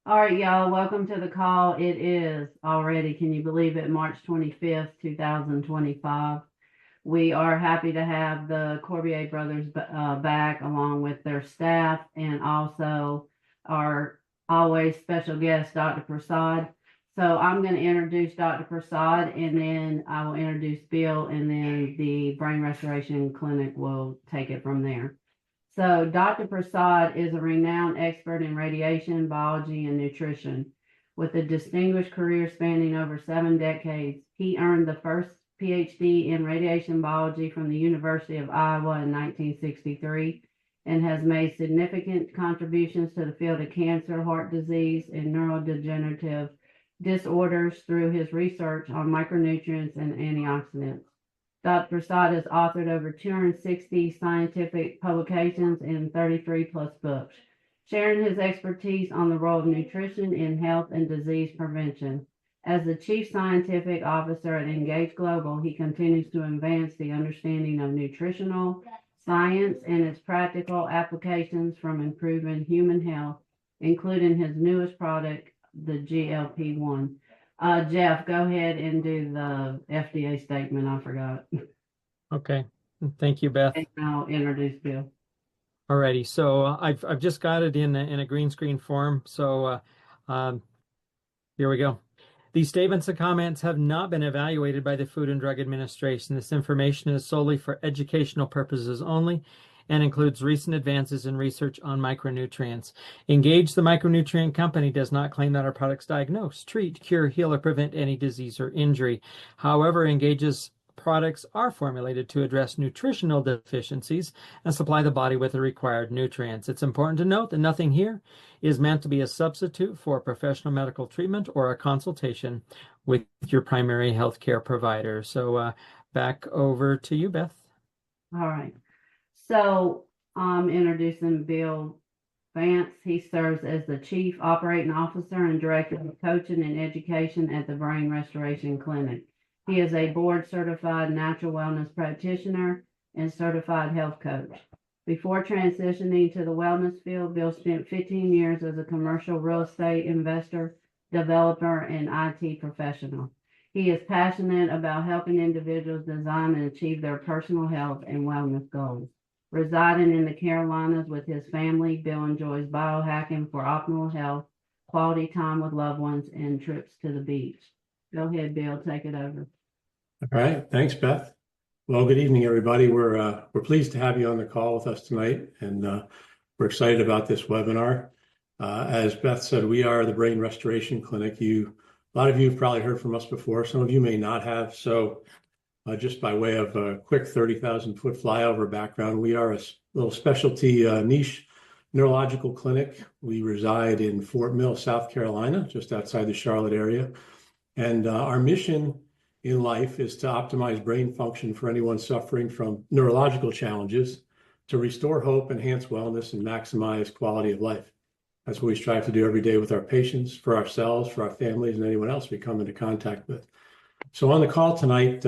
All right, y'all, welcome to the call. It is already, can you believe it, March 25th, 2025. We are happy to have the Corbier brothers back along with their staff and also our always special guest, Dr. Prasad. So I'm going to introduce Dr. Prasad and then I will introduce Bill and then the Brain Restoration Clinic will take it from there. So Dr. Prasad is a renowned expert in radiation, biology, and nutrition. With a distinguished career spanning over 7 decades, he earned the first PhD in radiation biology from the University of Iowa in 1963 and has made significant contributions to the field of cancer, heart disease, and neurodegenerative disorders through his research on micronutrients and antioxidants. Dr. Prasad has authored over 260 scientific publications and 33 plus books, sharing his expertise on the role of nutrition in health and disease prevention. As the Chief Scientific Officer at Engage Global, he continues to advance the understanding of nutritional science and its practical applications from improving human health, including his newest product, the GLP-1. Jeff, go ahead and do the FDA statement. I forgot. Okay. Thank you, Beth. And I'll introduce Bill. Alrighty. So I've just got it in a green screen form. So here we go. These statements and comments have not been evaluated by the Food and Drug Administration. This information is solely for educational purposes only and includes recent advances in research on micronutrients. Engage, the micronutrient company, does not claim that our products diagnose, treat, cure, heal, or prevent any disease or injury. However, Engage's products are formulated to address nutritional deficiencies and supply the body with the required nutrients. It's important to note that nothing here is meant to be a substitute for professional medical treatment or a consultation with your primary healthcare provider. So back over to you, Beth. All right. So I'm introducing Bill Vance. He serves as the Chief Operating Officer and Director of Coaching and Education at the Brain Restoration Clinic. He is a board-certified natural wellness practitioner and certified health coach. Before transitioning to the wellness field, Bill spent 15 years as a commercial real estate investor, developer, and IT professional. He is passionate about helping individuals design and achieve their personal health and wellness goals. Residing in the Carolinas with his family, Bill enjoys biohacking for optimal health, quality time with loved ones, and trips to the beach. Go ahead, Bill, take it over. All right, thanks, Beth. Well, good evening, everybody. We're pleased to have you on the call with us tonight, and we're excited about this webinar. As Beth said, we are the Brain Restoration Clinic. A lot of you have probably heard from us before. Some of you may not have. So just by way of a quick 30,000-foot flyover background, we are a little specialty niche neurological clinic. We reside in Fort Mill, South Carolina, just outside the Charlotte area. And our mission in life is to optimize brain function for anyone suffering from neurological challenges, to restore hope, enhance wellness, and maximize quality of life. That's what we strive to do every day with our patients, for ourselves, for our families, and anyone else we come into contact with. So on the call tonight,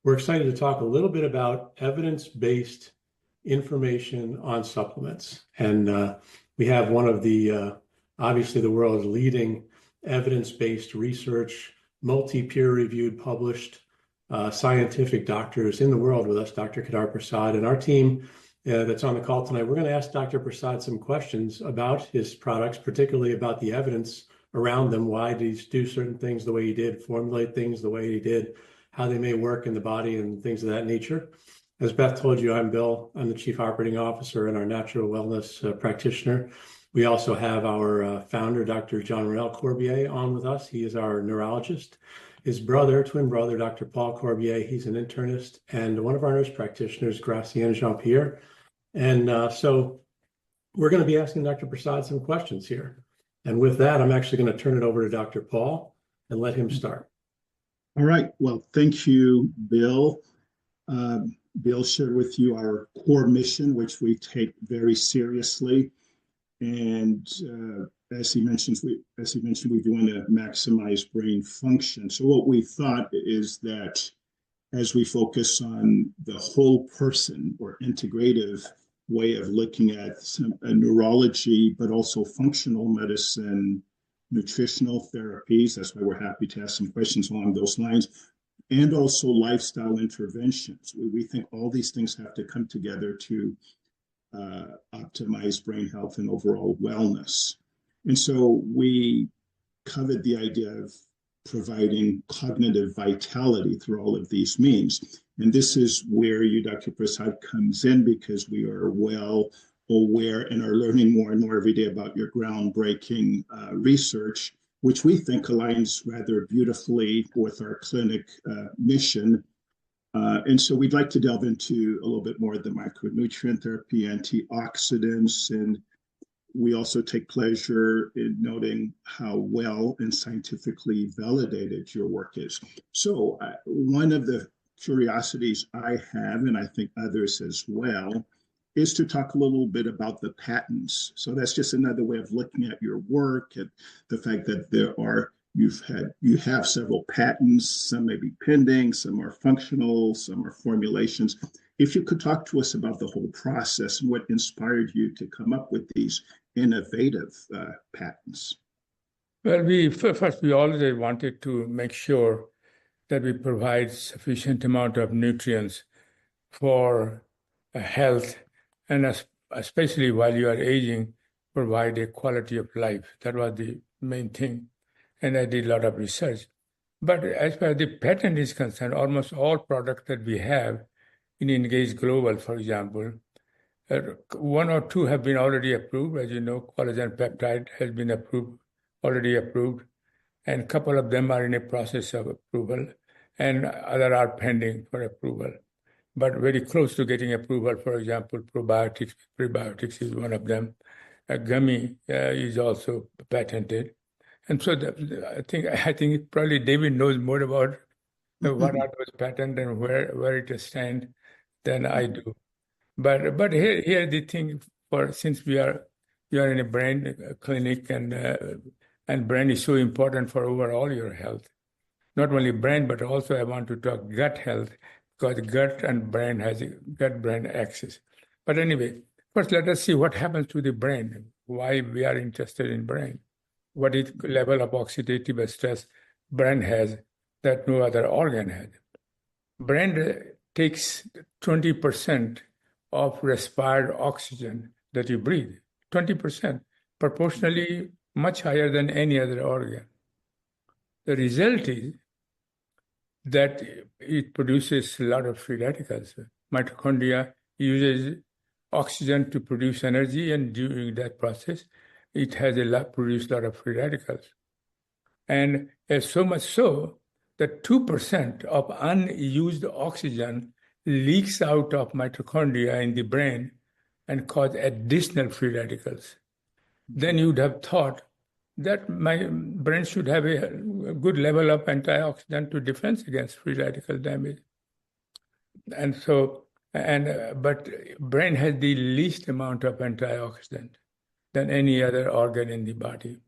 we're excited to talk a little bit about evidence-based information on supplements. And we have one of the, obviously the world's leading evidence-based research, multi-peer-reviewed, published scientific doctors in the world with us, Dr. Kedar Prasad, and our team that's on the call tonight. We're going to ask Dr. Prasad some questions about his products, particularly about the evidence around them. Why did he do certain things the way he did, formulate things the way he did, how they may work in the body, and things of that nature. As Beth told you, I'm Bill. I'm the Chief Operating Officer and our natural wellness practitioner. We also have our founder, Dr. Jean-Renel Corbier, on with us. He is our neurologist. His brother, twin brother, Dr. Paul Corbier, he's an internist, and one of our nurse practitioners, Gracienne Jean-Pierre. And so we're going to be asking Dr. Prasad some questions here. And with that, I'm actually going to turn it over to Dr. Paul and let him start. All right. Well, thank you, Bill. Bill shared with you our core mission, which we take very seriously. And as he mentioned, we want to maximize brain function. So what we thought is that as we focus on the whole person, or integrative way of looking at neurology, but also functional medicine nutritional therapies. That's why we're happy to ask some questions along those lines, and also lifestyle interventions. We think all these things have to come together to optimize brain health and overall wellness. And so we covered the idea of providing cognitive vitality through all of these means. And this is where you, Dr. Prasad, comes in, because we are well aware and are learning more and more every day about your groundbreaking research, which we think aligns rather beautifully with our clinic mission. And so we'd like to delve into a little bit more of the micronutrient therapy, antioxidants, and we also take pleasure in noting how well and scientifically validated your work is. So one of the curiosities I have, and I think others as well, is to talk a little bit about the patents. So that's just another way of looking at your work and the fact that you have several patents. Some may be pending, some are functional, some are formulations. If you could talk to us about the whole process and what inspired you to come up with these innovative patents. Well, we always wanted to make sure that we provide sufficient amount of nutrients for health, and especially while you are aging, provide a quality of life. That was the main thing. And I did a lot of research. But as far as the patent is concerned, almost all products that we have in Engage Global, for example, one or two have been already approved. As you know, collagen peptide has been already approved, and a couple of them are in a process of approval, and other are pending for approval, but very close to getting approval. For example, prebiotics is one of them. A gummy is also patented. And so I think probably David knows more about what are those patents and where it stands than I do. But here the thing, since we are in a brain clinic, and brain is so important for overall your health. Not only brain, but also I want to talk gut health, because gut and brain has a gut-brain axis. But anyway, first let us see what happens to the brain, why we are interested in brain. What is the level of oxidative stress brain has that no other organ has. Brain takes 20% of respired oxygen that you breathe, 20%, proportionally much higher than any other organ. The result is that it produces a lot of free radicals. Mitochondria uses oxygen to produce energy, and during that process, it has produced a lot of free radicals. And so much so that 2% of unused oxygen leaks out of mitochondria in the brain and cause additional free radicals. Then you'd have thought that my brain should have a good level of antioxidant to defense against free radical damage. And so, but brain has the least amount of antioxidant than any other organ in the body.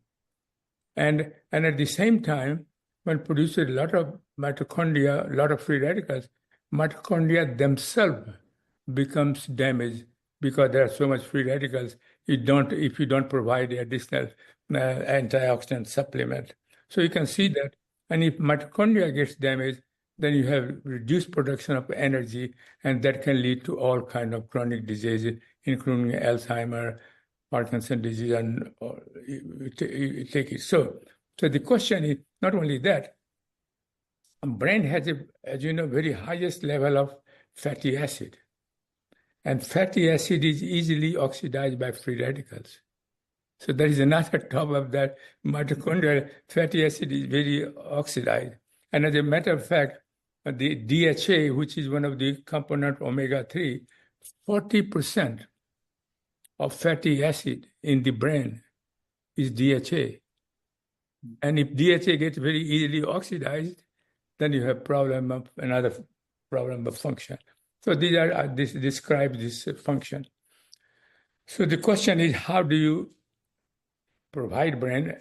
And at the same time, when produces a lot of mitochondria, a lot of free radicals, mitochondria themselves becomes damaged because there are so much free radicals. If you don't provide additional antioxidant supplement. So you can see that. And if mitochondria gets damaged, then you have reduced production of energy, and that can lead to all kinds of chronic diseases, including Alzheimer's, Parkinson's disease, and you take it. So the question is not only that, brain has, as you know, very highest level of fatty acid. And fatty acid is easily oxidized by free radicals. So there is another top of that. Mitochondrial fatty acid is very oxidized. And as a matter of fact, the DHA, which is one of the component omega-3, 40% of fatty acid in the brain is DHA. And if DHA gets very easily oxidized, then you have another problem of function. So these are describe this function. So the question is, how do you provide brain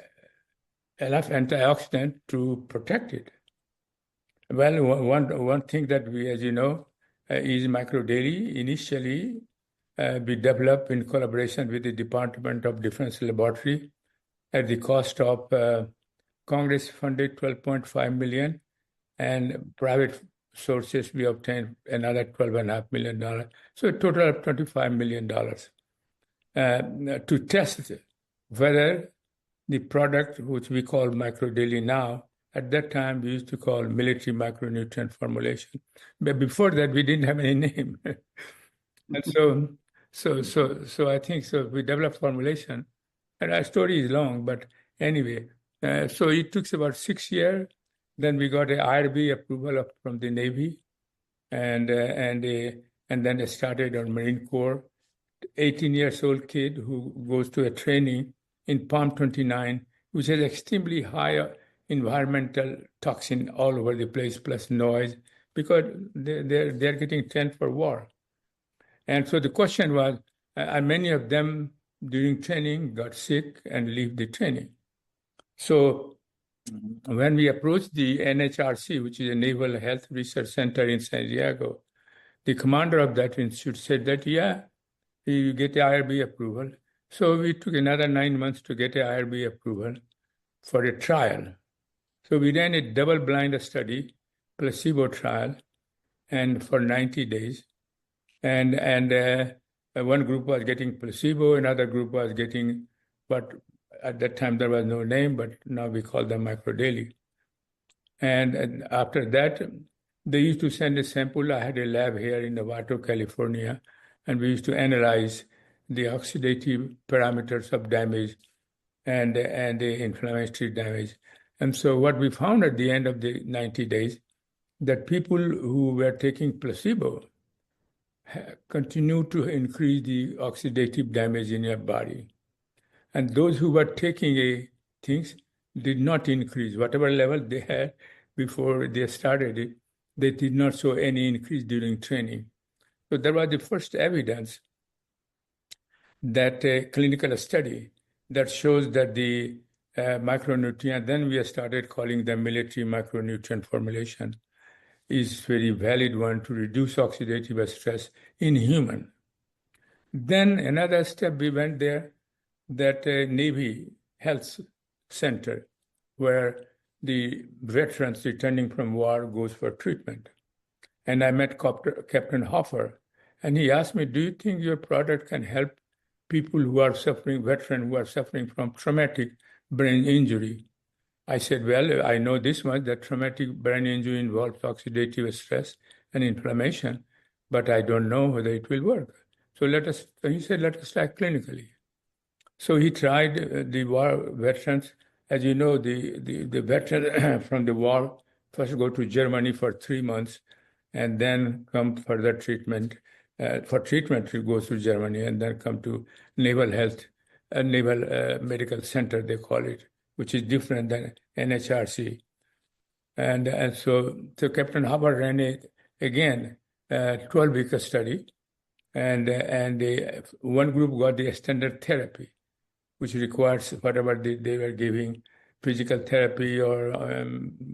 enough antioxidant to protect it? Well, one thing that we, as you know, is microdaily. Initially, we developed in collaboration with the Department of Defense Laboratory at the cost of Congress funded $12.5 million, and private sources we obtained another $12.5 million. So a total of $25 million to test whether the product, which we call MicroDaily now, at that time we used to call military micronutrient formulation. But before that, we didn't have any name. And so I think so we developed formulation, and our story is long, but anyway, so it took about 6 years. Then we got an IRB approval from the Navy, and then I started on Marine Corps. 18 years old kid who goes to a training in Palm 29, which has extremely high environmental toxin all over the place, plus noise, because they're getting trained for war. And so the question was, many of them during training got sick and leave the training. So when we approached the NHRC, which is a Naval Health Research Center in San Diego, the commander of that institute said that, yeah, you get the IRB approval. So we took another 9 months to get the IRB approval for a trial. So we ran a double-blind study, placebo trial, and for 90 days. And one group was getting placebo, another group was getting what at that time there was no name, but now we call them MicroDaily. And after that, they used to send a sample. I had a lab here in Novato, California, and we used to analyze the oxidative parameters of damage and the inflammatory damage. And so what we found at the end of the 90 days, that people who were taking placebo continue to increase the oxidative damage in your body. And those who were taking things did not increase. Whatever level they had before they started it, they did not show any increase during training. So there was the first evidence that a clinical study that shows that the micronutrient, then we started calling them military micronutrient formulation, is very valid one to reduce oxidative stress in human. Then another step we went there, that Navy Health Center, where the veterans returning from war goes for treatment. And I met Captain Hoffer, and he asked me, do you think your product can help people who are suffering, veterans who are suffering from traumatic brain injury? I said, well, I know this much, that traumatic brain injury involves oxidative stress and inflammation, but I don't know whether it will work. So he said, let us try clinically. So he tried the war veterans. As you know, the veterans from the war first go to Germany for 3 months and then come further treatment. For treatment, it goes to Germany and then come to Naval Medical Center, they call it, which is different than NHRC. And so Captain Hopper ran again 12-week study, and one group got the standard therapy, which requires whatever they were giving, physical therapy or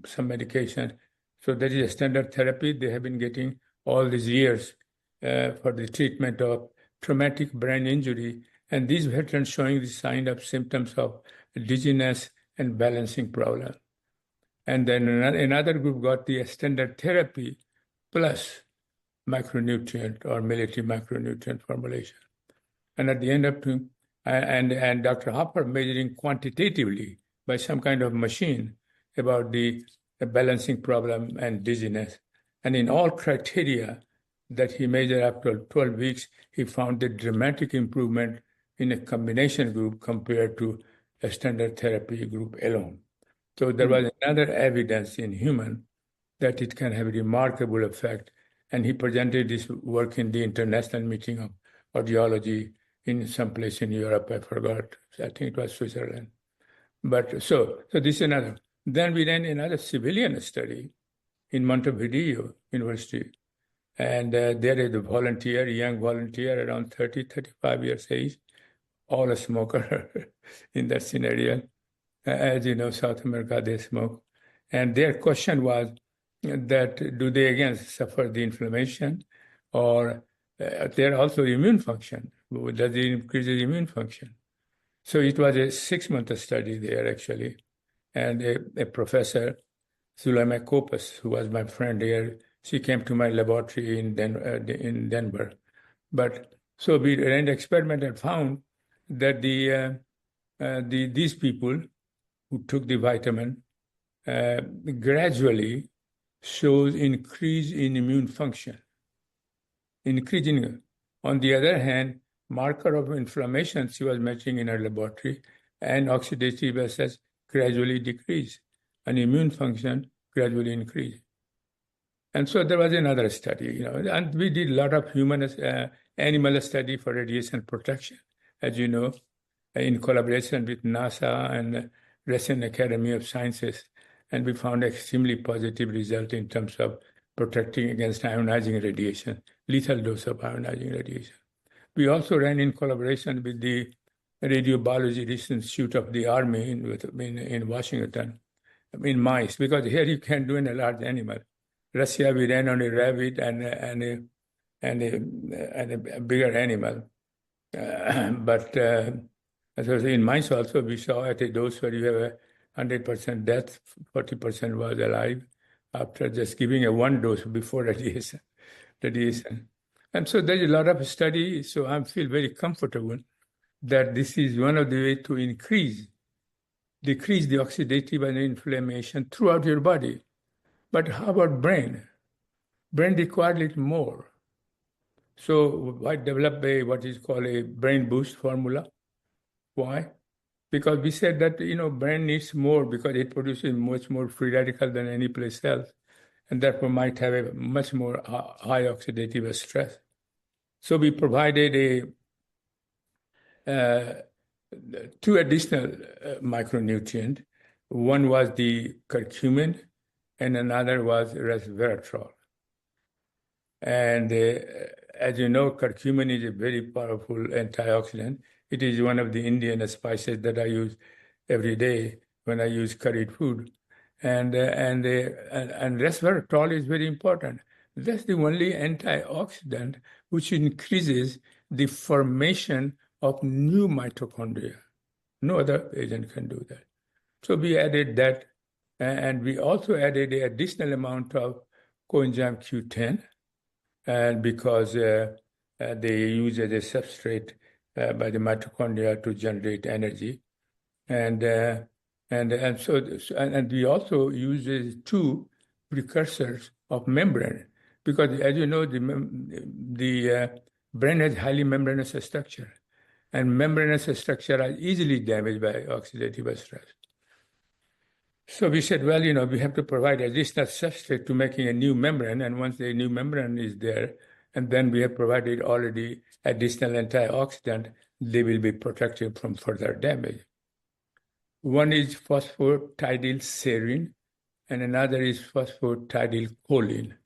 some medication. So that is a standard therapy they have been getting all these years for the treatment of traumatic brain injury. And these veterans showing the sign of symptoms of dizziness and balancing problem. And then another group got the standard therapy plus micronutrient or military micronutrient formulation. And at the end of and Dr. Hopper measuring quantitatively by some kind of machine about the balancing problem and dizziness. And in all criteria that he measured after 12 weeks, he found a dramatic improvement in a combination group compared to a standard therapy group alone. So there was another evidence in human that it can have a remarkable effect. And he presented this work in the International Meeting of Audiology in some place in Europe, I forgot. I think it was Switzerland. But so this is another. Then we ran another civilian study in Montevideo University. And there is a young volunteer around 30, 35 years age, all a smoker in that scenario. As you know, South America, they smoke. And their question was that do they again suffer the inflammation or they're also immune function? Does it increase the immune function? So it was a 6-month study there, actually. And a professor, Zulaima Kopus, who was my friend here, she came to my laboratory in Denver. But so we ran the experiment and found that these people who took the vitamin gradually shows increase in immune function. On the other hand, marker of inflammation she was measuring in her laboratory and oxidative stress gradually decrease, and immune function gradually increase. And so there was another study, and we did a lot of animal study for radiation protection, as you know, in collaboration with NASA and Russian Academy of Sciences, and we found extremely positive result in terms of protecting against ionizing radiation, lethal dose of ionizing radiation. We also ran in collaboration with the Radiobiology Research Institute of the Army in Washington, in mice, because here you can do in a large animal. Russia, we ran on a rabbit and a bigger animal. But as I was in mice also, we saw at a dose where you have 100% death, 40% was alive after just giving a one dose before radiation. And so there's a lot of study, so I feel very comfortable that this is one of the ways to decrease the oxidative and inflammation throughout your body. But how about brain? Brain requires a little more. So I developed what is called a brain boost formula. Why? Because we said that, brain needs more because it produces much more free radical than any place else, and therefore might have a much more high oxidative stress. So we provided two additional micronutrient. One was the curcumin, and another was resveratrol. And as you know, curcumin is a very powerful antioxidant. It is one of the Indian spices that I use every day when I use curried food. And resveratrol is very important. That's the only antioxidant which increases the formation of new mitochondria. No other agent can do that. So we added that, and we also added an additional amount of coenzyme Q10, and because they use as a substrate by the mitochondria to generate energy, and we also use two precursors of membrane, because as you know, the brain has highly membranous structure, and membranous structure are easily damaged by oxidative stress. So we said, well, we have to provide additional substrate to making a new membrane, and once the new membrane is there, and then we have provided already additional antioxidant, they will be protected from further damage. One is phosphatidylserine, and another is phosphatidylcholine.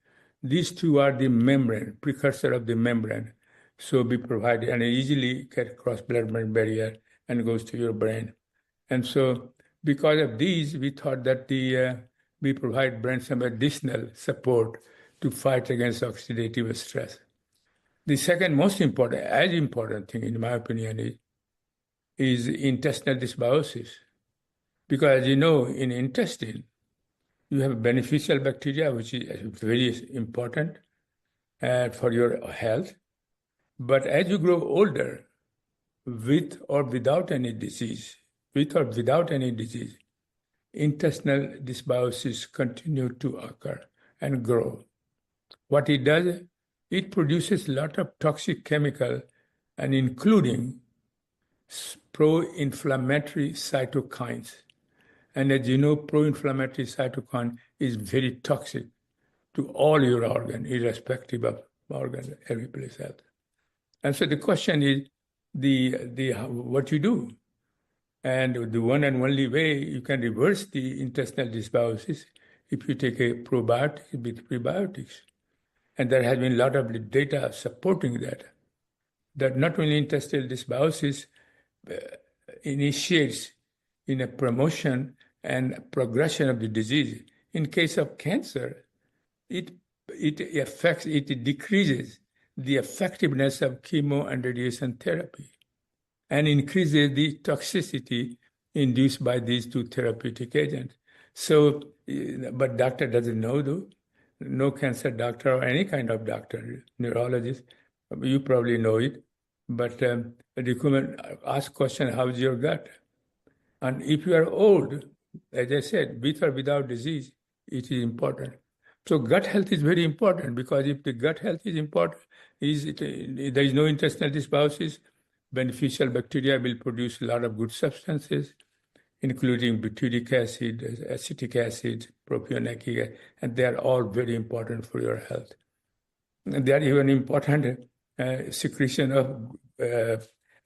These two are the membrane, precursor of the membrane. So we provide, and it easily get across blood-brain barrier and goes to your brain. And so because of these, we thought that we provide brain some additional support to fight against oxidative stress. The second most important, as important thing, in my opinion, is intestinal dysbiosis. Because as you know, in intestine, you have beneficial bacteria, which is very important for your health. But as you grow older, with or without any disease, intestinal dysbiosis continue to occur and grow. What it does, it produces a lot of toxic chemical, and including pro-inflammatory cytokines. And as you know, pro-inflammatory cytokine is very toxic to all your organs, irrespective of organ, every place else. And so the question is, what you do? And the one and only way you can reverse the intestinal dysbiosis if you take a probiotic with prebiotics. And there has been a lot of data supporting that not only intestinal dysbiosis initiates in a promotion and progression of the disease. In case of cancer, it decreases the effectiveness of chemo and radiation therapy. and increases the toxicity induced by these two therapeutic agents. So, but doctor doesn't know though. No cancer doctor or any kind of doctor, neurologist, you probably know it. But recommend ask question, how's your gut? And if you are old, as I said, with or without disease, it is important. So gut health is very important, because if the gut health is important, there is no intestinal dysbiosis, beneficial bacteria will produce a lot of good substances, including butyric acid, acetic acid, propionic acid, and they are all very important for your health. And they are even important secretion of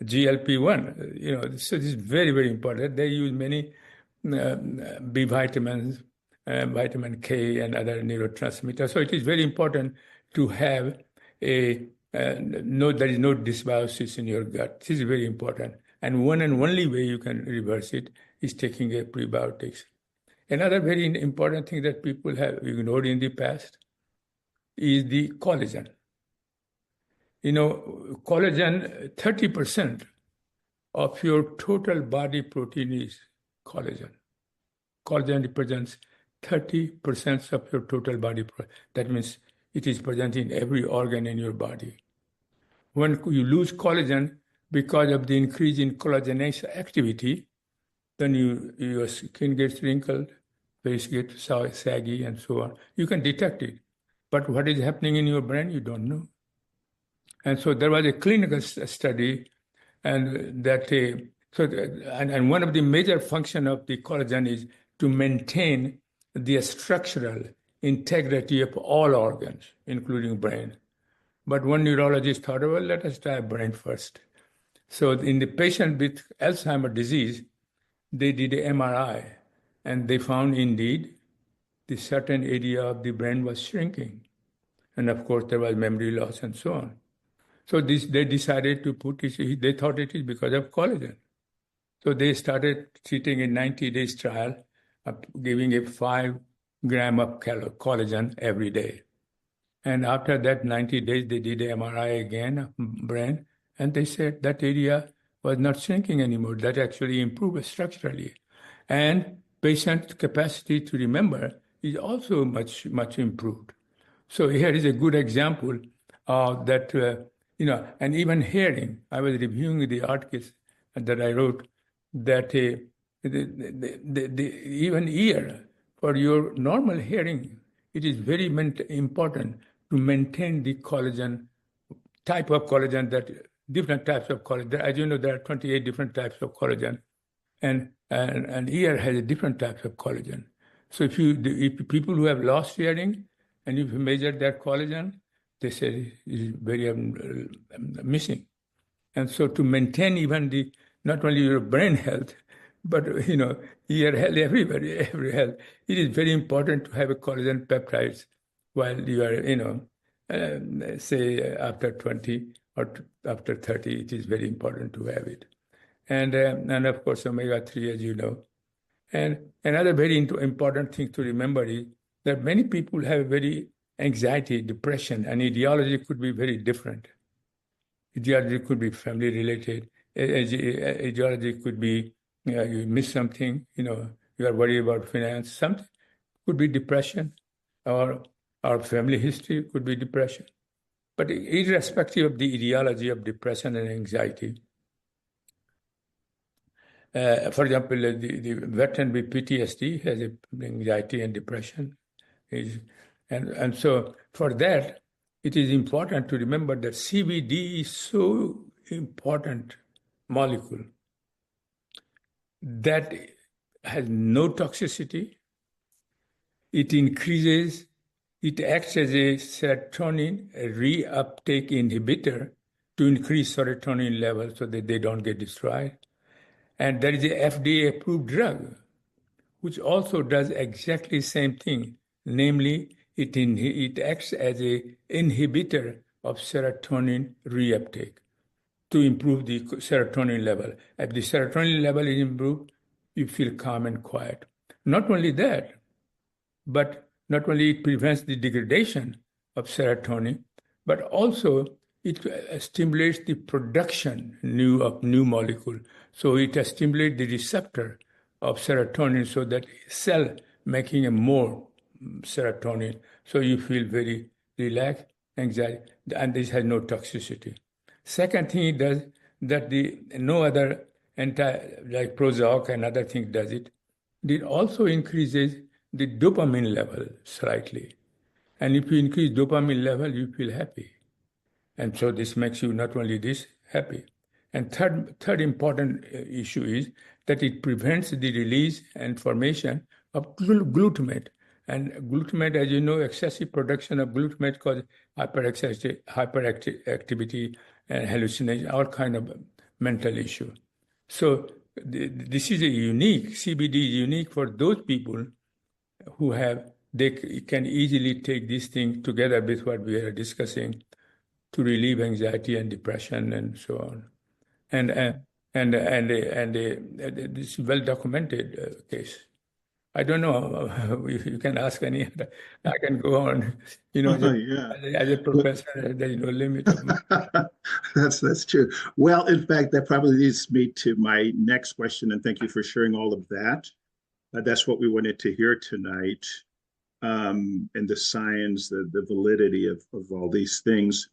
GLP-1. So this is very, very important. They use many B vitamins, vitamin K, and other neurotransmitters. So it is very important to have there is no dysbiosis in your gut. This is very important. And one and only way you can reverse it is taking a prebiotics. Another very important thing that people have ignored in the past is the collagen. Collagen, 30% of your total body protein is collagen. Collagen represents 30% of your total body protein. That means it is present in every organ in your body. When you lose collagen because of the increase in collagenase activity, then your skin gets wrinkled, face gets saggy, and so on. You can detect it. But what is happening in your brain, you don't know. And so there was a clinical study, and and one of the major functions of the collagen is to maintain the structural integrity of all organs, including brain. But one neurologist thought, well, let us try brain first. So in the patient with Alzheimer's disease, they did an MRI, and they found indeed the certain area of the brain was shrinking. And of course, there was memory loss and so on. So they decided to put it, they thought it is because of collagen. So they started treating a 90 days trial, giving a 5 gram of collagen every day. And after that 90 days, they did an MRI again of brain, and they said that area was not shrinking anymore. That actually improved structurally. And patient capacity to remember is also much, much improved. So here is a good example of that, and even hearing. I was reviewing the articles that I wrote that even ear, for your normal hearing, it is very important to maintain the collagen, type of collagen, that different types of collagen. As you know, there are 28 different types of collagen, and ear has a different types of collagen. So if people who have lost hearing, and if you measure their collagen, they say it is very missing. And so to maintain even not only your brain health, but ear health, every health, it is very important to have a collagen peptides while you are, say after 20 or after 30, it is very important to have it. And of course, omega-3, as you know. And another very important thing to remember is that many people have very anxiety, depression, and etiology could be very different. Etiology could be family related. Etiology could be you miss something, you are worried about finance. Something could be depression, or our family history could be depression. But irrespective of the etiology of depression and anxiety, for example, the veteran with PTSD has anxiety and depression. And so for that, it is important to remember that CBD is so important molecule that has no toxicity. It acts as a serotonin reuptake inhibitor to increase serotonin levels so that they don't get destroyed. And there is a FDA-approved drug, which also does exactly the same thing. Namely, it acts as an inhibitor of serotonin reuptake to improve the serotonin level. If the serotonin level is improved, you feel calm and quiet. Not only that, but not only it prevents the degradation of serotonin, but also it stimulates the production of new molecule. So it stimulates the receptor of serotonin so that cell making a more serotonin. So you feel very relaxed, anxiety, and this has no toxicity. Second thing it does that no other like Prozac and other thing does it. It also increases the dopamine level slightly. And if you increase dopamine level, you feel happy. And so this makes you not only this happy. And third important issue is that it prevents the release and formation of glutamate. And glutamate, as you know, excessive production of glutamate causes hyperactivity and hallucination, all kind of mental issue. So this is a unique, CBD is unique for those people who they can easily take this thing together with what we are discussing to relieve anxiety and depression and so on. And this is well documented case. I don't know if you can ask any other. I can go on. As a professor, there's no limit. That's true. Well, in fact, that probably leads me to my next question, and thank you for sharing all of that. That's what we wanted to hear tonight, and the science, the validity of all these things.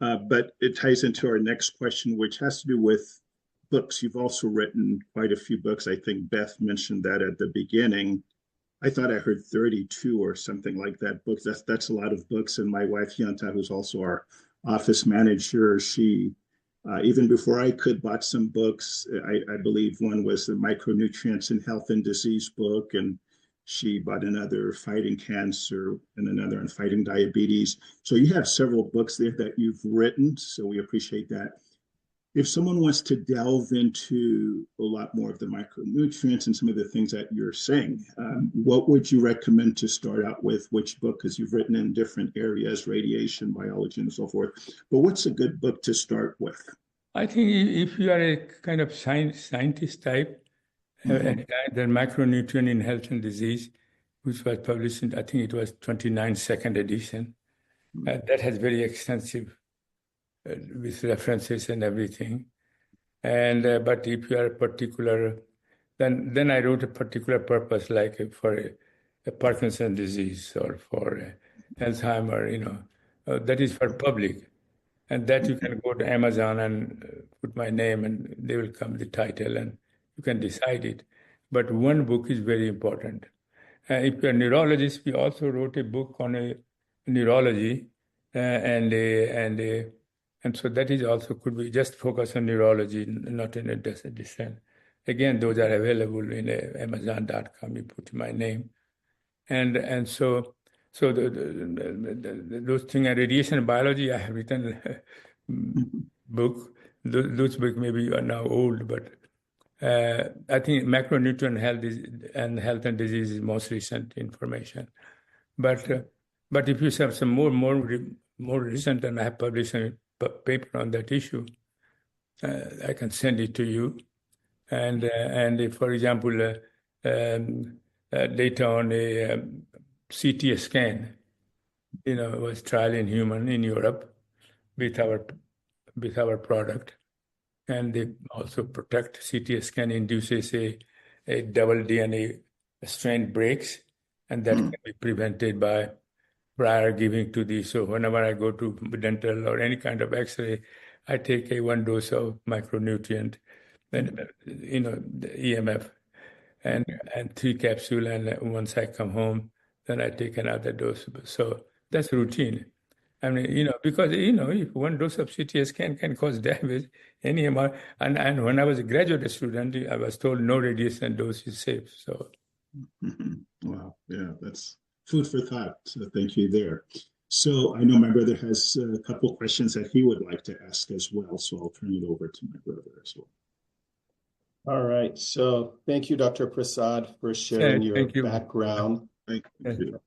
But it ties into our next question, which has to do with books. You've also written quite a few books. I think Beth mentioned that at the beginning. I thought I heard 32 or something like that books. That's a lot of books. And my wife, Yanta, who's also our office manager, she, even before I could, bought some books. I believe one was the Micronutrients in Health and Disease book, and she bought another fighting cancer and another on fighting diabetes. So you have several books there that you've written, so we appreciate that. If someone wants to delve into a lot more of the micronutrients and some of the things that you're saying, what would you recommend to start out with? Which book? Because you've written in different areas, radiation, biology, and so forth. But what's a good book to start with? I think if you are a kind of scientist type, the Micronutrient in Health and Disease, which was published in, I think it was 29 second edition, that has very extensive with references and everything. And but if you are a particular, then I wrote a particular purpose, like for a Parkinson's disease or for Alzheimer, that is for public. And that you can go to Amazon and put my name and they will come the title and you can decide it. But one book is very important. If you're a neurologist, we also wrote a book on neurology and so that is also could be just focus on neurology, not in a descent. Again, those are available in Amazon.com. You put my name, and so those things, radiation and biology. I have written book. Those books maybe are now old, but I think Macronutrient Health and Disease is most recent information. But if you have some more recent, and I have published a paper on that issue, I can send it to you. And if, for example, data on a CT scan, was trial in human in Europe with our product, and they also protect. CT scan induces a double DNA strand breaks, and that can be prevented by prior giving to these. So whenever I go to dental or any kind of X-ray, I take one dose of micronutrient, and the EMF, and 3 capsules. And once I come home, then I take another dose. So that's routine. I mean, because if one dose of CT scan can cause damage, any amount. And when I was a graduate student, I was told no radiation dose is safe. So. Wow, yeah, that's food for thought. So thank you there. So I know my brother has a couple questions that he would like to ask as well. So I'll turn it over to my brother as well. All right. So thank you, Dr. Prasad, for sharing your background. Thank you.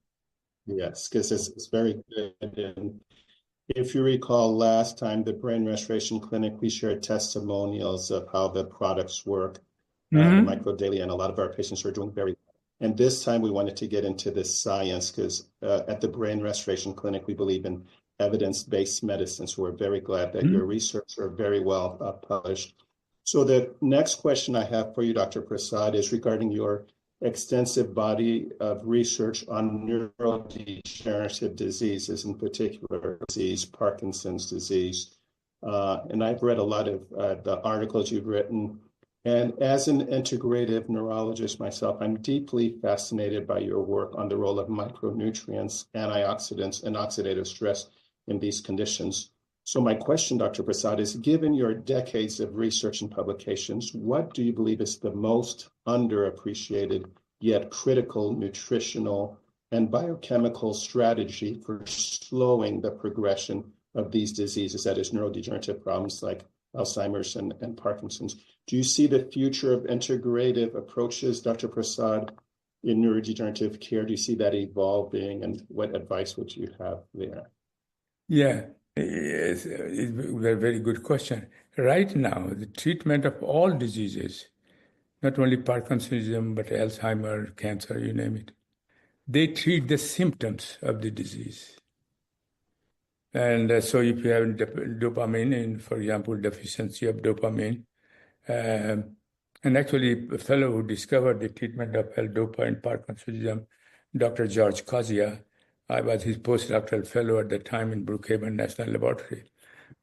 Yes, because it's very good. And if you recall last time, the Brain Restoration Clinic, we shared testimonials of how the products work, the Micro Daily, and a lot of our patients are doing very well. And this time we wanted to get into the science because at the Brain Restoration Clinic, we believe in evidence-based medicine. So we're very glad that your research are very well published. So the next question I have for you, Dr. Prasad, is regarding your extensive body of research on neurodegenerative diseases, in particular Parkinson's disease. And I've read a lot of the articles you've written. And as an integrative neurologist myself, I'm deeply fascinated by your work on the role of micronutrients, antioxidants, and oxidative stress in these conditions. So my question, Dr. Prasad, is given your decades of research and publications, what do you believe is the most underappreciated yet critical nutritional and biochemical strategy for slowing the progression of these diseases, that is neurodegenerative problems like Alzheimer's and Parkinson's? Do you see the future of integrative approaches, Dr. Prasad, in neurodegenerative care? Do you see that evolving, and what advice would you have there? Yeah, it's a very good question. Right now, the treatment of all diseases, not only Parkinsonism, but Alzheimer, cancer, you name it, they treat the symptoms of the disease. And so if you have dopamine, for example, deficiency of dopamine, and actually a fellow who discovered the treatment of L-DOPA in Parkinsonism, Dr. George Kozia, I was his postdoctoral fellow at the time in Brookhaven National Laboratory.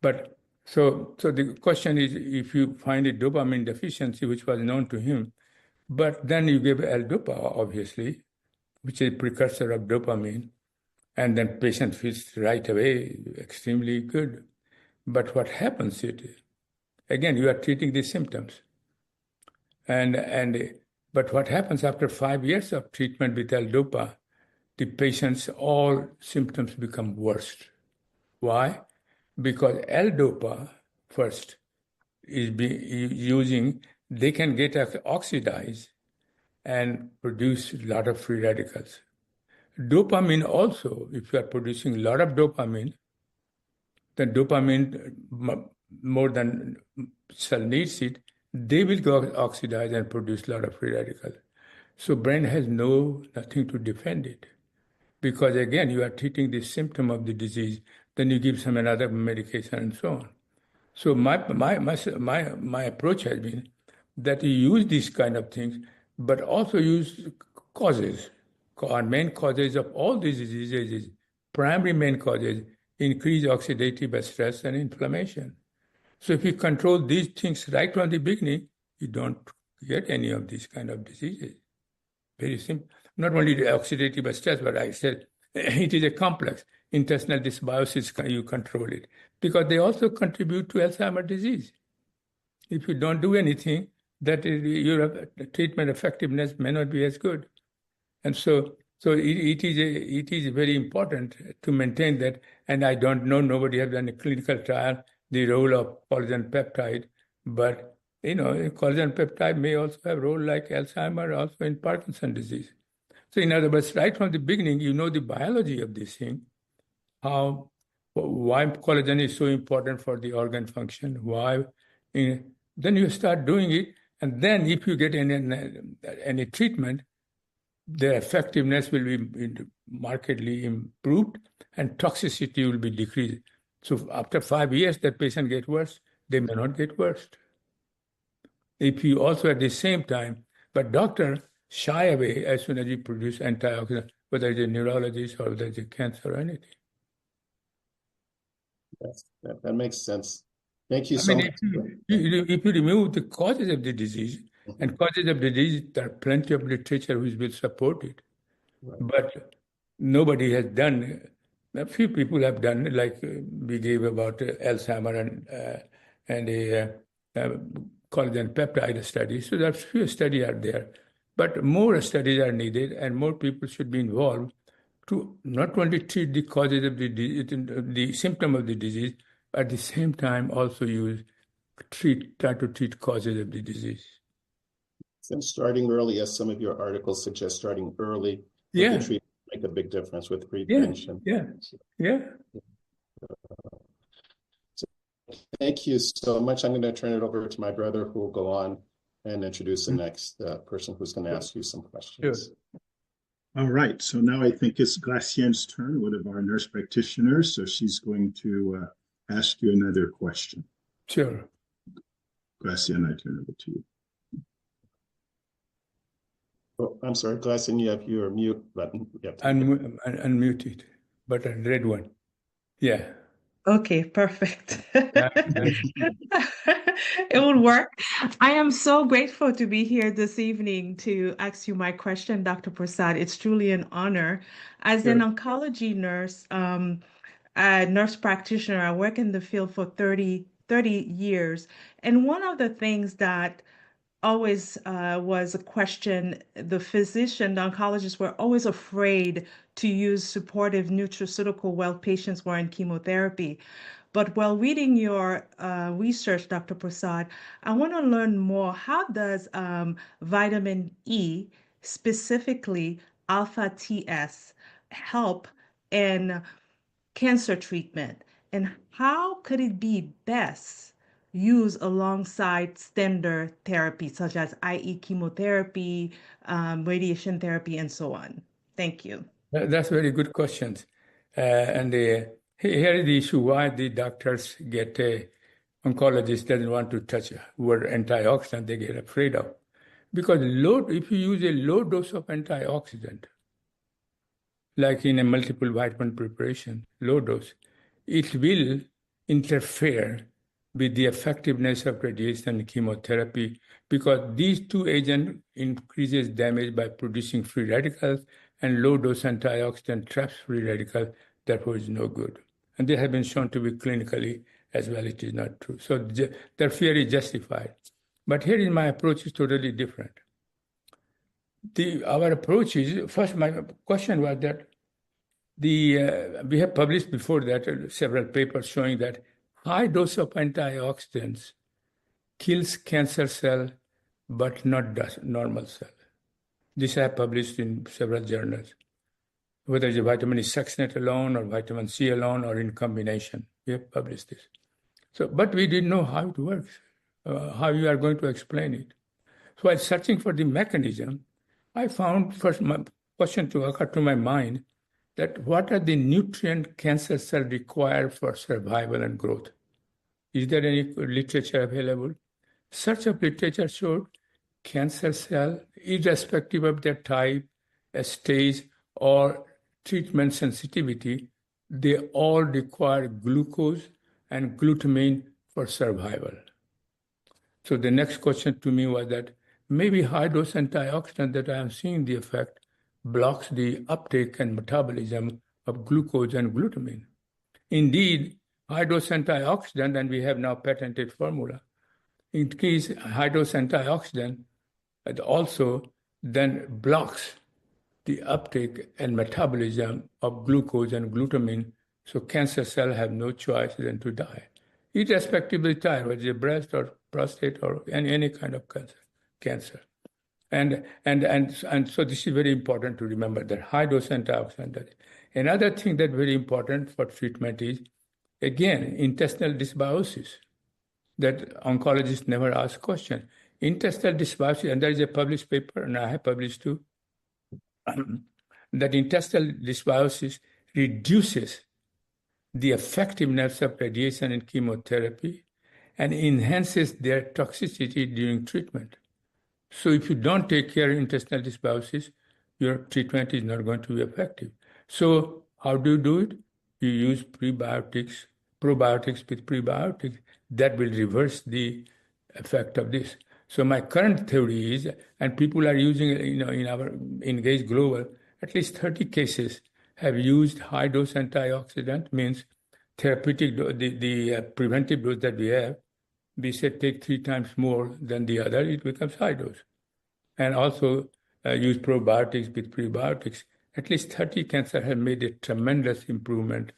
But so the question is, if you find a dopamine deficiency, which was known to him, but then you give L-DOPA, obviously, which is a precursor of dopamine, and then patient feels right away extremely good. But what happens is, again, you are treating the symptoms. But what happens after 5 years of treatment with L-DOPA, the patient's all symptoms become worse. Why? Because L-DOPA first is using, they can get oxidized and produce a lot of free radicals. Dopamine also, if you are producing a lot of dopamine, then dopamine, more than cell needs it, they will go oxidize and produce a lot of free radicals. So brain has nothing to defend it. Because again, you are treating the symptom of the disease, then you give some another medication and so on. So my approach has been that you use these kind of things, but also use causes. Our main causes of all these diseases, primary main causes, increase oxidative stress and inflammation. So if you control these things right from the beginning, you don't get any of these kind of diseases. Very simple. Not only the oxidative stress, but I said it is a complex. Intestinal dysbiosis, you control it. Because they also contribute to Alzheimer's disease. If you don't do anything, that your treatment effectiveness may not be as good. And so it is very important to maintain that. And I don't know, nobody has done a clinical trial, the role of collagen peptide, but collagen peptide may also have a role like Alzheimer, also in Parkinson's disease. So in other words, right from the beginning, you know the biology of this thing, why collagen is so important for the organ function, then you start doing it. And then if you get any treatment, the effectiveness will be markedly improved and toxicity will be decreased. So after 5 years, that patient gets worse, they may not get worse. If you also at the same time, but doctor shy away as soon as you produce antioxidants, whether it's a neurologist or whether it's a cancer or anything. Yes, that makes sense. Thank you so much. If you remove the causes of the disease, and causes of the disease, there are plenty of literature which will support it. Right. But nobody has done, a few people have done, like we gave about Alzheimer and a collagen peptide study. So there are few studies out there. But more studies are needed and more people should be involved to not only treat the causes of the symptom of the disease, but at the same time also try to treat causes of the disease. And starting early, as some of your articles suggest, starting early with the treatment make a big difference with prevention. Yeah. So thank you so much. I'm going to turn it over to my brother who will go on and introduce the next person who's going to ask you some questions. Sure. All right, so now I think it's Glacienne's turn, one of our nurse practitioners. So she's going to ask you another question. Sure. Glacienne, I turn over to you. Oh, I'm sorry, Glacienne, you have your mute button. Unmute it, but a red one. Yeah. Okay, perfect. Yeah. It will work. I am so grateful to be here this evening to ask you my question, Dr. Prasad. It's truly an honor. As an oncology nurse, a nurse practitioner, I work in the field for 30 years. And one of the things that always was a question, the oncologists were always afraid to use supportive nutraceutical while patients were in chemotherapy. But while reading your research, Dr. Prasad, I want to learn more. How does vitamin E, specifically alpha TS, help in cancer treatment? And how could it be best used alongside standard therapy, such as i.e. chemotherapy, radiation therapy, and so on? Thank you. That's very good questions. And here is the issue why the doctors get oncologists doesn't want to touch word antioxidant, they get afraid of. Because if you use a low dose of antioxidant, like in a multiple vitamin preparation, low dose, it will interfere with the effectiveness of radiation and chemotherapy, because these two agents increases damage by producing free radicals, and low dose antioxidant traps free radicals, therefore is no good. And they have been shown to be clinically as well, it is not true. So their fear is justified. But here is my approach is totally different. Our approach is, first my question was that we have published before that several papers showing that high dose of antioxidants kills cancer cell, but not does normal cell. This I have published in several journals, whether it's vitamin E succinate alone or vitamin C alone or in combination. We have published this. So, but we didn't know how it works, how you are going to explain it. So while searching for the mechanism, I found first my question to occur to my mind that what are the nutrient cancer cell require for survival and growth? Is there any literature available? Search of literature showed cancer cell, irrespective of their type, stage, or treatment sensitivity, they all require glucose and glutamine for survival. So the next question to me was that maybe high-dose antioxidant that I am seeing the effect blocks the uptake and metabolism of glucose and glutamine. Indeed, high-dose antioxidant, and we have now patented formula, increase high-dose antioxidant, and also then blocks the uptake and metabolism of glucose and glutamine, so cancer cells have no choice than to die, irrespective of the type, whether it's breast or prostate or any kind of cancer. And so this is very important to remember, that high-dose antioxidant. Another thing that's very important for treatment is, again, intestinal dysbiosis, that oncologists never ask question. Intestinal dysbiosis, and there is a published paper, and I have published too, that intestinal dysbiosis reduces the effectiveness of radiation and chemotherapy and enhances their toxicity during treatment. So if you don't take care of intestinal dysbiosis, your treatment is not going to be effective. So how do you do it? You use probiotics with prebiotics that will reverse the effect of this. So my current theory is, and people are using it, in our Engage Global, at least 30 cases have used high-dose antioxidant, means therapeutic, the preventive dose that we have, we said take 3 times more than the other, it becomes high dose. And also use probiotics with prebiotics. At least 30 cancers have made a tremendous improvement,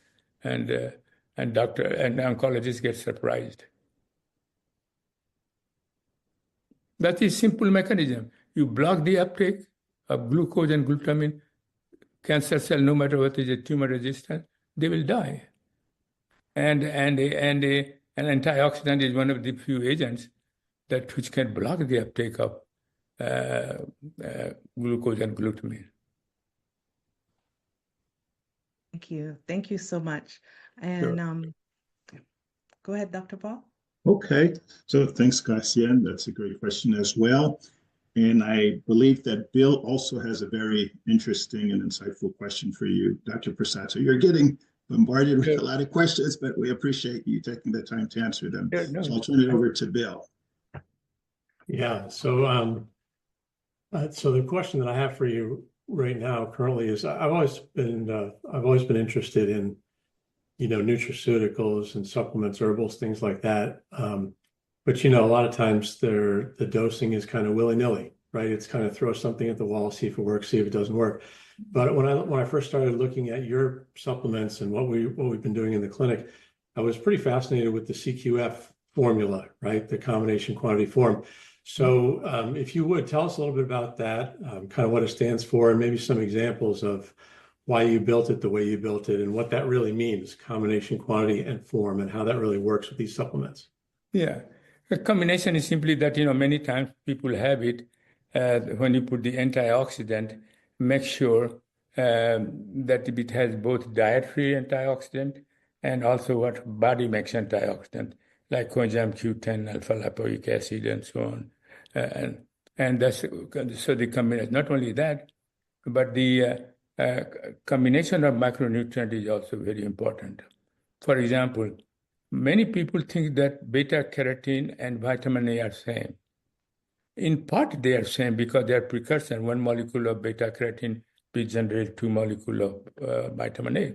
and doctor and oncologists get surprised. That is simple mechanism. You block the uptake of glucose and glutamine, cancer cell, no matter what is a tumor resistant, they will die. And an antioxidant is one of the few agents which can block the uptake of glucose and glutamine. Thank you. Thank you so much. And go ahead, Dr. Paul. Okay, so thanks, Cassian. That's a great question as well. And I believe that Bill also has a very interesting and insightful question for you, Dr. Prasad. So you're getting bombarded with a lot of questions, but we appreciate you taking the time to answer them. So I'll turn it over to Bill. Yeah, so the question that I have for you right now currently is I've always been interested in, nutraceuticals and supplements, herbals, things like that. But a lot of times the dosing is kind of willy-nilly, right? It's kind of throw something at the wall, see if it works, see if it doesn't work. But when I first started looking at your supplements and what we've been doing in the clinic, I was pretty fascinated with the CQF formula, right? The combination quantity form. So if you would tell us a little bit about that, kind of what it stands for, and maybe some examples of why you built it the way you built it and what that really means, combination quantity and form, and how that really works with these supplements. Yeah. The combination is simply that, many times people have it when you put the antioxidant, make sure that it has both dietary antioxidant and also what body makes antioxidant, like coenzyme Q10, alpha lipoic acid, and so on. And that's so the combination. Not only that, but the combination of micronutrient is also very important. For example, many people think that beta carotene and vitamin A are same. In part, they are same because they are precursor. One molecule of beta carotene will generate 2 molecules of vitamin A.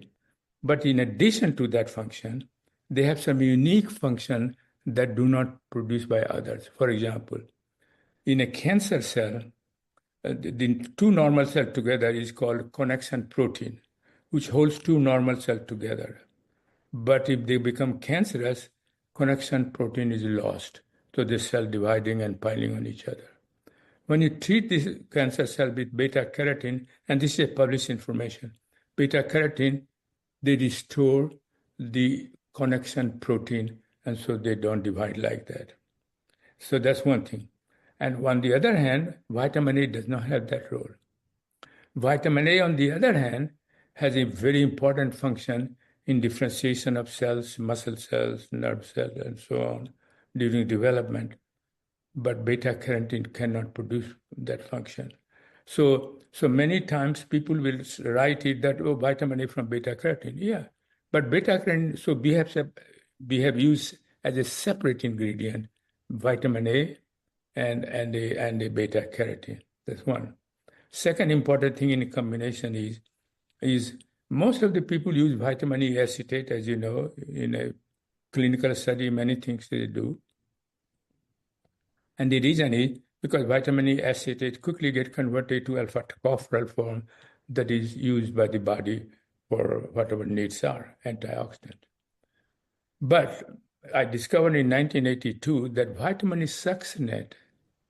But in addition to that function, they have some unique function that do not produced by others. For example, in a cancer cell, the two normal cells together is called connection protein, which holds two normal cells together. But if they become cancerous, connection protein is lost. So the cell dividing and piling on each other. When you treat this cancer cell with beta carotene, and this is published information, beta carotene, they restore the connection protein, and so they don't divide like that. So that's one thing. And on the other hand, vitamin A does not have that role. Vitamin A, on the other hand, has a very important function in differentiation of cells, muscle cells, nerve cells, and so on during development. But beta carotene cannot produce that function. So many times people will write it that, oh, vitamin A from beta carotene. Yeah, but beta carotene, so we have used as a separate ingredient, vitamin A and a beta carotene. That's one. Second important thing in combination is most of the people use vitamin E acetate, as you know, in a clinical study, many things they do. And the reason is because vitamin E acetate quickly get converted to alpha tocopherol form that is used by the body for whatever needs are, antioxidant. But I discovered in 1982 that vitamin E succinate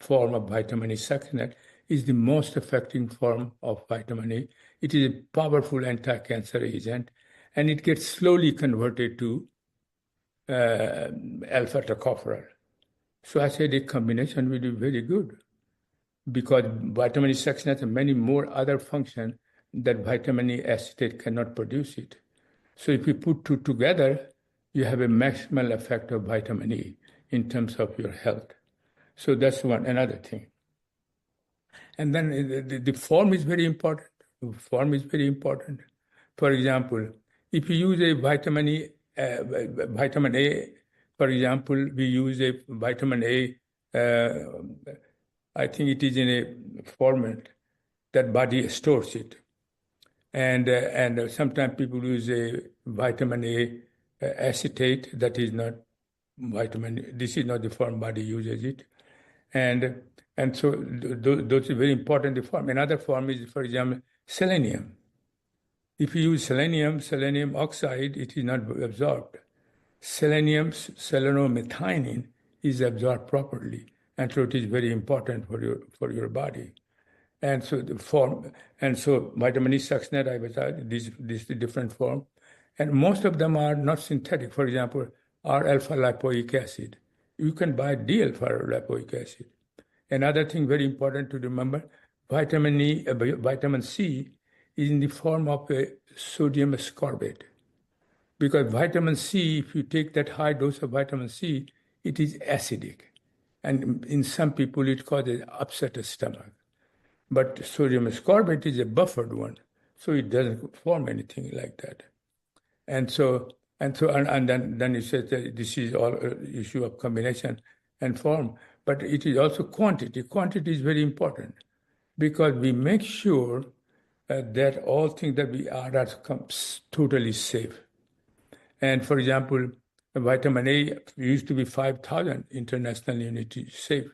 form of vitamin E succinate is the most effective form of vitamin E. It is a powerful anti-cancer agent, and it gets slowly converted to alpha tocopherol. So I said the combination will be very good because vitamin E succinate has many more other functions that vitamin E acetate cannot produce it. So if you put two together, you have a maximal effect of vitamin E in terms of your health. So that's another thing. And then the form is very important. Form is very important. For example, if you use a vitamin A, for example, we use a vitamin A, I think it is in a format that body stores it. And sometimes people use a vitamin A acetate that is not vitamin. This is not the form body uses it. And so those are very important, the form. Another form is, for example, selenium. If you use selenium oxide, it is not absorbed. Selenomethionine is absorbed properly, and so it is very important for your body. And so the form, and so vitamin E succinate, I was this different form, and most of them are not synthetic. For example, are alpha lipoic acid. You can buy D-alpha lipoic acid. Another thing very important to remember: vitamin C is in the form of a sodium ascorbate. Because vitamin C, if you take that high dose of vitamin C, it is acidic. And in some people, it causes upset stomach. But sodium ascorbate is a buffered one, so it doesn't form anything like that. And then you said that this is all issue of combination and form, but it is also quantity. Quantity is very important because we make sure that all things that we add are totally safe. And for example, vitamin A used to be 5,000 international units safe.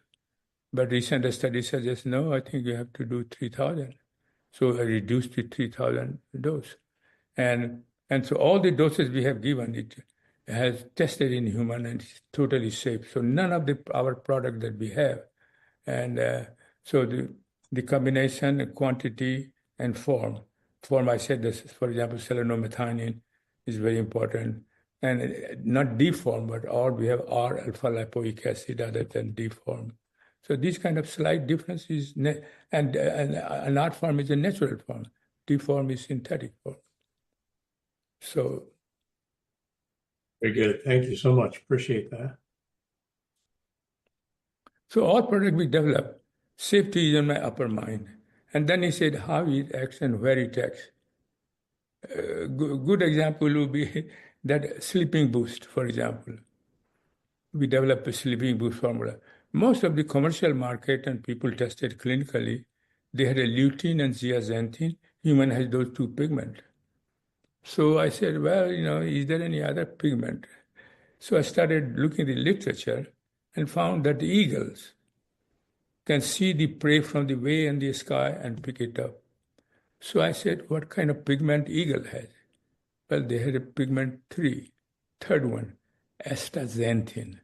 But recent study suggests, no, I think you have to do 3,000. So I reduced to 3,000 dose. And so all the doses we have given, it has tested in human and it's totally safe. So none of our product that we have. And so the combination, quantity, and form, I said this, for example, selenomethionine is very important. And not D form, but we have R alpha lipoic acid other than D form. So these kind of slight differences, and an R form is a natural form. D form is synthetic form. So. Very good. Thank you so much. Appreciate that. So all product we develop, safety is in my upper mind. And then he said how it acts and where it acts. Good example would be that sleeping boost, for example. We developed a sleeping boost formula. Most of the commercial market and people tested clinically, they had a lutein and zeaxanthin. Human has those two pigments. So I said, well, is there any other pigment? So I started looking at the literature and found that the eagles can see the prey from the way in the sky and pick it up. So I said, what kind of pigment eagle has? Well, they had a pigment third one, astaxanthin.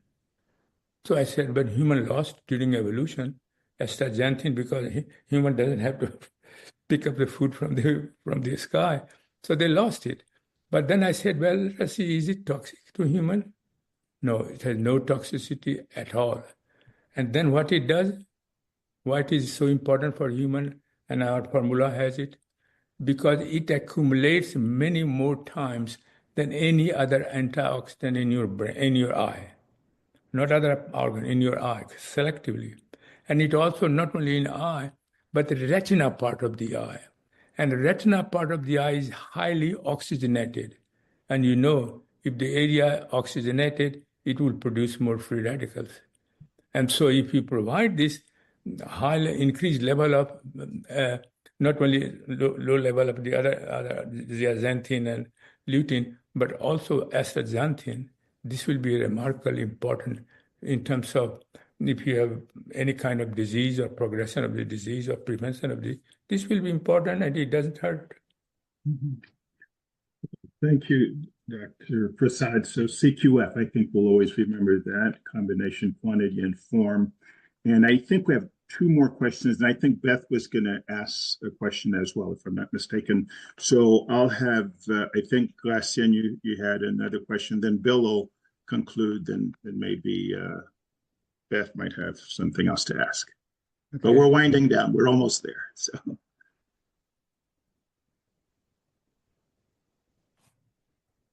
So I said, but human lost during evolution astaxanthin because human doesn't have to pick up the food from the sky. So they lost it. But then I said, well, let's see, is it toxic to human? No, it has no toxicity at all. And then what it does, why it is so important for human, and our formula has it, because it accumulates many more times than any other antioxidant in your brain, in your eye. Not other organ, in your eye, selectively. And it also not only in the eye, but the retina part of the eye. And the retina part of the eye is highly oxygenated. And if the area oxygenated, it will produce more free radicals. And so if you provide this highly increased level of, not only low level of the other zeaxanthin and lutein, but also astaxanthin, this will be remarkably important in terms of if you have any kind of disease or progression of the disease or prevention of this will be important and it doesn't hurt. Thank you, Dr. Prasad. So CQF, I think we'll always remember that, combination, quantity, and form. And I think we have two more questions. And I think Beth was going to ask a question as well, if I'm not mistaken. So I'll have, I think, Gracian, you had another question. Then Bill will conclude, and maybe Beth might have something else to ask. Okay. But we're winding down. We're almost there. So.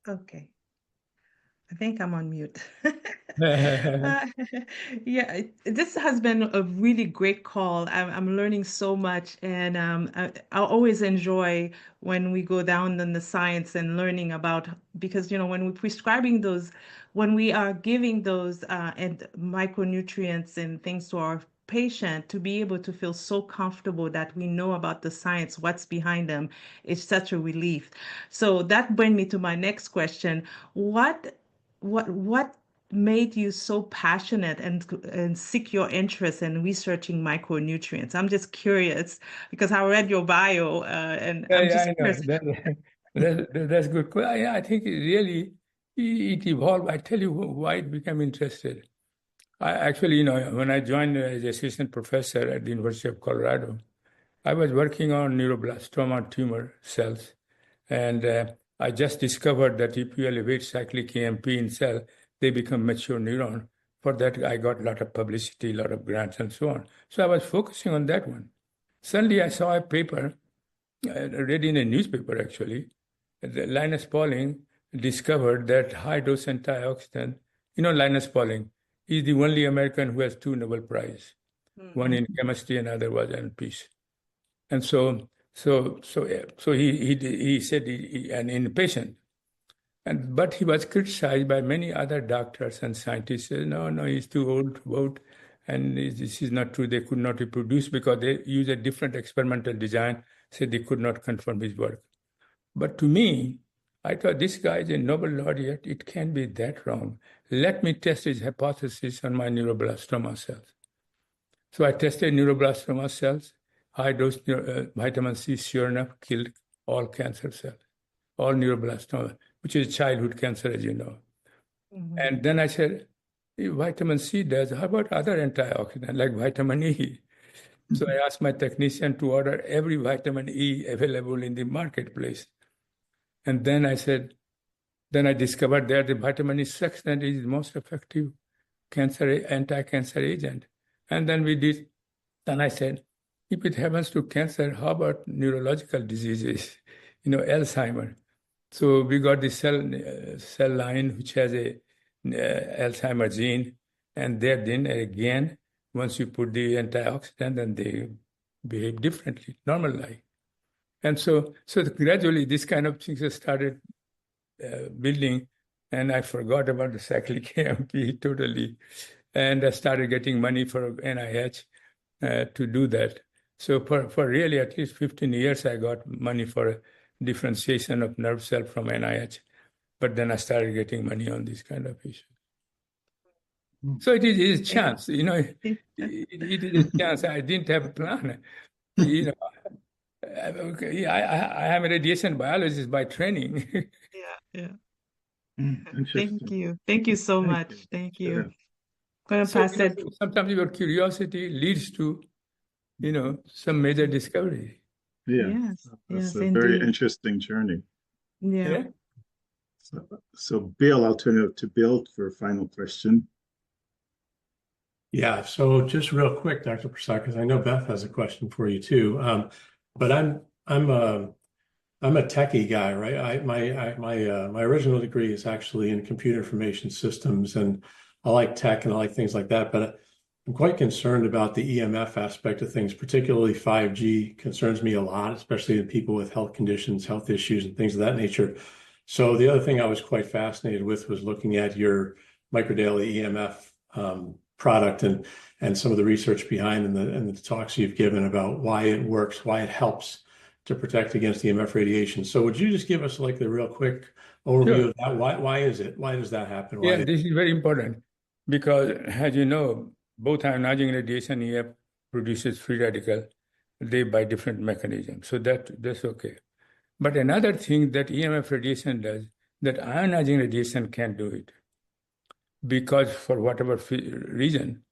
Okay. I think I'm on mute. Yeah, this has been a really great call. I'm learning so much, and I always enjoy when we go down in the science and learning about, because when we're prescribing those, when we are giving those and micronutrients and things to our patient, to be able to feel so comfortable that we know about the science, what's behind them, is such a relief. So that brings me to my next question. What made you so passionate and seek your interest in researching micronutrients? I'm just curious because I read your bio and I'm just curious. That's good. I think it evolved. I tell you why it became interested. I actually, when I joined as assistant professor at the University of Colorado, I was working on neuroblastoma tumor cells, and I just discovered that if you elevate cyclic AMP in cell, they become mature neuron. For that, I got a lot of publicity, a lot of grants, and so on. So I was focusing on that one. Suddenly, I saw a paper read in a newspaper actually, Linus Pauling discovered that high-dose antioxidant, Linus Pauling, is the only American who has 2 Nobel Prizes, one in chemistry and other was in peace. And so he said, an inpatient, but he was criticized by many other doctors and scientists. Said, no, he's too old to vote, and this is not true. They could not reproduce because they use a different experimental design. Said they could not confirm his work. But to me, I thought this guy is a Nobel laureate. It can't be that wrong. Let me test his hypothesis on my neuroblastoma cells. So I tested neuroblastoma cells. High-dose vitamin C, sure enough, killed all cancer cells, all neuroblastoma, which is childhood cancer, as you know. And then I said, if vitamin C does, how about other antioxidants like vitamin E? So I asked my technician to order every vitamin E available in the marketplace. And then I discovered that the vitamin E succinate is the most effective anti-cancer agent. And then I said, if it happens to cancer, how about neurological diseases, Alzheimer? So we got the cell line, which has a Alzheimer gene, and then again, once you put the antioxidant, then they behave differently, normal like. And so gradually, this kind of things started building, and I forgot about the cyclic AMP totally, and I started getting money for NIH to do that. So for really at least 15 years, I got money for differentiation of nerve cell from NIH, but then I started getting money on this kind of issues. So it is a chance, it is a chance. I didn't have a plan, I am a radiation biologist by training. Yeah. Interesting. Thank you so much. Thank you. I'm going to pass it. Sometimes your curiosity leads to, some major discovery. Yeah. Yes, That's a very indeed. interesting journey. Yeah. So Bill, I'll turn it to Bill for a final question. Yeah, so just real quick, Dr. Prasad, because I know Beth has a question for you too. But I'm a techie guy, right? My original degree is actually in computer information systems, and I like tech and I like things like that. But I'm quite concerned about the EMF aspect of things, particularly 5G concerns me a lot, especially in people with health conditions, health issues, and things of that nature. So the other thing I was quite fascinated with was looking at your microdaily EMF product and some of the research behind and the talks you've given about why it works, why it helps to protect against EMF radiation. So would you just give us like the real quick overview of that? Why is it? Why does that happen? This is very important because, as you know, both ionizing radiation EMF produces free radical, they by different mechanisms. So that's okay. But another thing that EMF radiation does, that ionizing radiation can't do it. Because for whatever reason,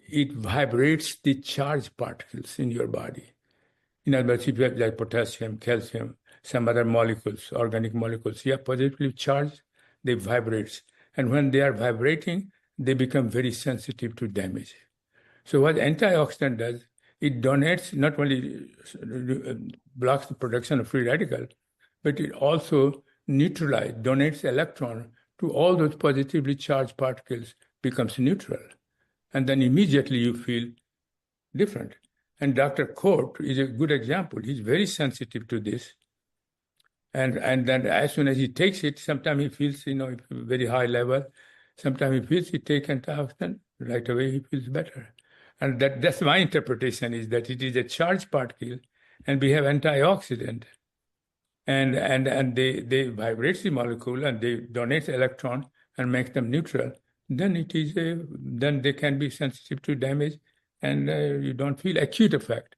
it vibrates the charged particles in your body. In other words, if you have like potassium, calcium, some other molecules, organic molecules, positively charged, they vibrate. And when they are vibrating, they become very sensitive to damage. So what antioxidant does, it donates, not only blocks the production of free radical, but it also donates electron to all those positively charged particles, becomes neutral. And then immediately you feel different. And Dr. Court is a good example. He's very sensitive to this. And then as soon as he takes it, sometimes he feels, very high level. Sometimes he feels he takes antioxidant, right away he feels better. And that's my interpretation, is that it is a charged particle and we have antioxidant. And they vibrate the molecule and they donate electron and make them neutral. Then then they can be sensitive to damage and you don't feel acute effect.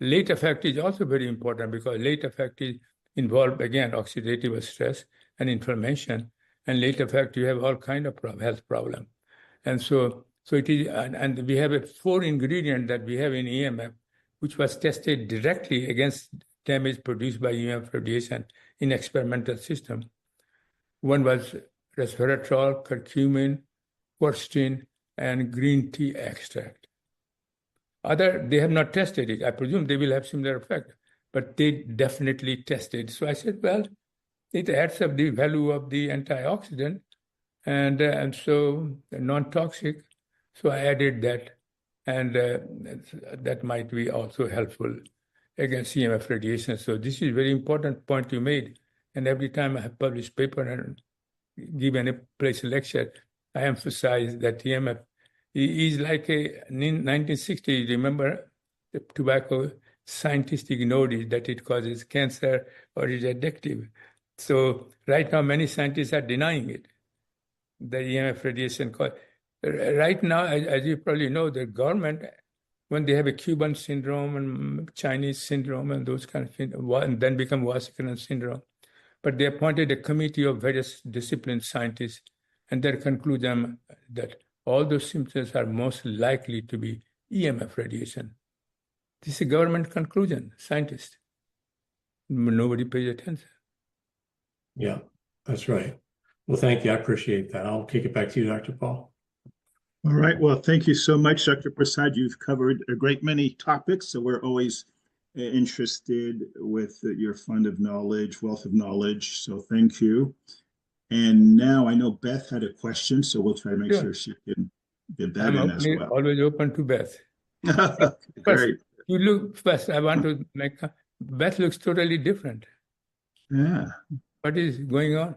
Late effect is also very important because late effect is involved, again, oxidative stress and inflammation. And late effect, you have all kind of health problem. And so it is, and we have a 4 ingredient that we have in EMF, which was tested directly against damage produced by EMF radiation in experimental system. One was resveratrol, curcumin, quercetin, and green tea extract. They have not tested it. I presume they will have similar effect. but they definitely tested. So I said, well, it adds up the value of the antioxidant and so non-toxic. So I added that, and that might be also helpful against EMF radiation. So this is a very important point you made. And every time I have published paper and given a place lecture, I emphasize that EMF is like a 1960s. Remember, the tobacco scientists ignored it, that it causes cancer or is addictive. So right now, many scientists are denying it, the EMF radiation. Right now, as you probably know, the government, when they have a Cuban syndrome and Chinese syndrome and those kind of things, and then become Wasserman syndrome, but they appointed a committee of various disciplined scientists, and their conclusion that all those symptoms are most likely to be EMF radiation. This is a government conclusion, scientists. Nobody pays attention. Yeah, that's right. Well, thank you. I appreciate that. I'll kick it back to you, Dr. Paul. All right. Well, thank you so much, Dr. Prasad. You've covered a great many topics, so we're always interested with your fund of knowledge, wealth of knowledge. So thank you. And now I know Beth had a question, so we'll try to make sure she can get that in as well. Always open to Beth. Great. You look first. I want to make Beth looks totally different. Yeah. What is going on?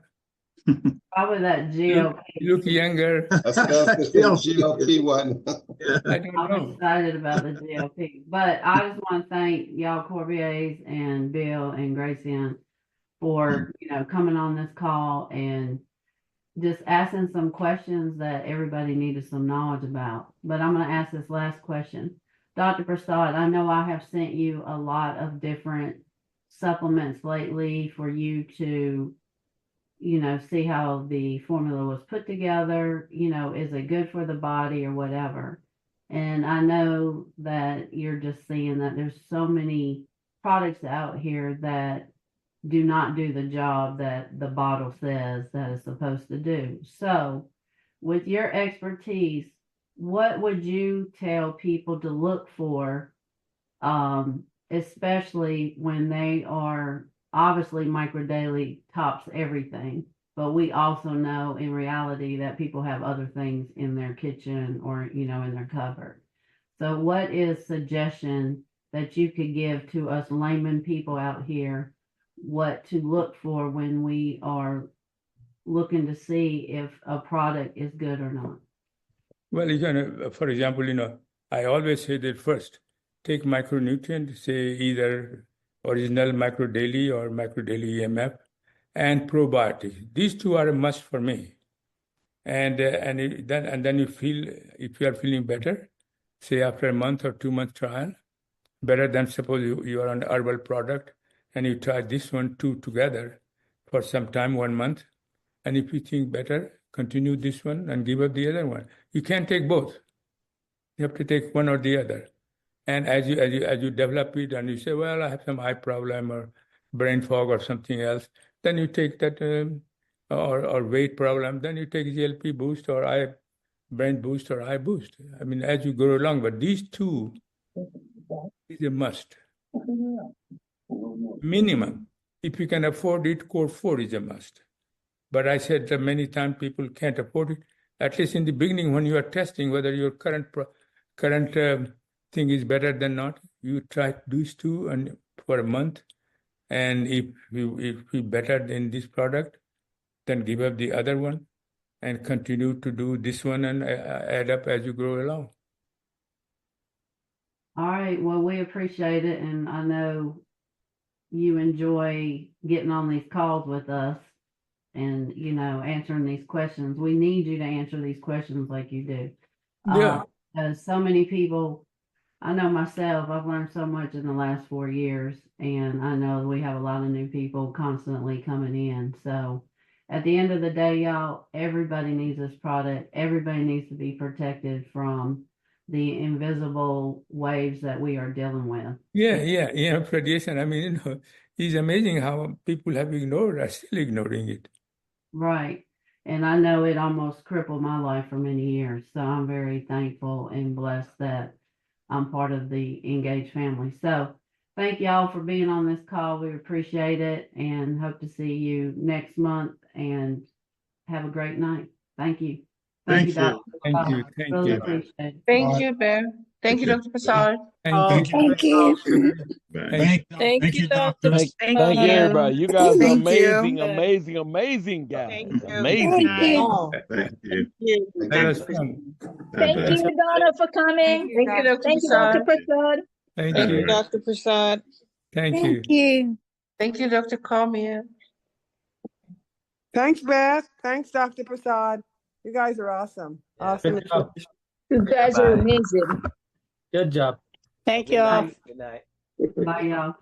Probably that GLP. You look younger. That's GLP-1. I don't I'm know. excited about the GLP. But I just want to thank y'all Corbiers and Bill and Gracian for coming on this call and just asking some questions that everybody needed some knowledge about. But I'm going to ask this last question. Dr. Prasad, I know I have sent you a lot of different supplements lately for you to see how the formula was put together, is it good for the body or whatever. And I know that you're just seeing that there's so many products out here that do not do the job that the bottle says that it's supposed to do. So with your expertise, what would you tell people to look for, especially when they are obviously Micro Daily tops everything, but we also know in reality that people have other things in their kitchen or, in their cupboard. So what is suggestion that you could give to us layman people out here, what to look for when we are looking to see if a product is good or not? Well, for example, I always say that first, take micronutrient, say either original Micro Daily or Micro Daily EMF, and probiotics. These two are a must for me. And then you feel, if you are feeling better, say after a month or 2 month trial, better than suppose you are on herbal product and you try this one, two together for some time, 1 month. And if you think better, continue this one and give up the other one. You can't take both. You have to take one or the other. And as you develop it and you say, well, I have some eye problem or brain fog or something else, then you take that or weight problem, then you take GLP boost or brain boost or eye boost. I mean, as you go along, but these two is a must. Minimum. If you can afford it, core 4 is a must. But I said that many times people can't afford it. At least in the beginning, when you are testing whether your current thing is better than not, you try these two and for a month, and if you better in this product, then give up the other one and continue to do this one and add up as you grow along. All right. Well, we appreciate it, and I know you enjoy getting on these calls with us and answering these questions. We need you to answer these questions like you do. Yeah. As so many people, I know myself, I've learned so much in the last 4 years, and I know we have a lot of new people constantly coming in. So at the end of the day, y'all, everybody needs this product. Everybody needs to be protected from the invisible waves that we are dealing with. Yeah, radiation. I mean, it's amazing how people are still ignoring it. Right. And I know it almost crippled my life for many years. So I'm very thankful and blessed that I'm part of the Engaged family. So thank y'all for being on this call. We appreciate it and hope to see you next month, and have a great night. Thank you. Thank you, you. Dr. Thank you. Prasad. Thank Really you. appreciate it. Thank you, Beth. Thank you, Okay. Dr. Prasad. Thank you. Thank you. Thank you, doctor. Thank Thank you, you. everybody. You guys are Thank you. amazing guys. Thank you. Amazing Thank you. guys. Thank you. That was fun. Thank Bye-bye. you, Donna, for coming. Thank you, Dr. Thank you, Dr. Prasad. Prasad. Thank Thank you. you, Dr. Prasad. Thank you. you. Thank you, Dr. Cormier. Thanks, Beth. Thanks, Dr. Prasad. You guys are awesome. Awesome. Good job. You guys are amazing. Good job. Thank you all. Bye, y'all.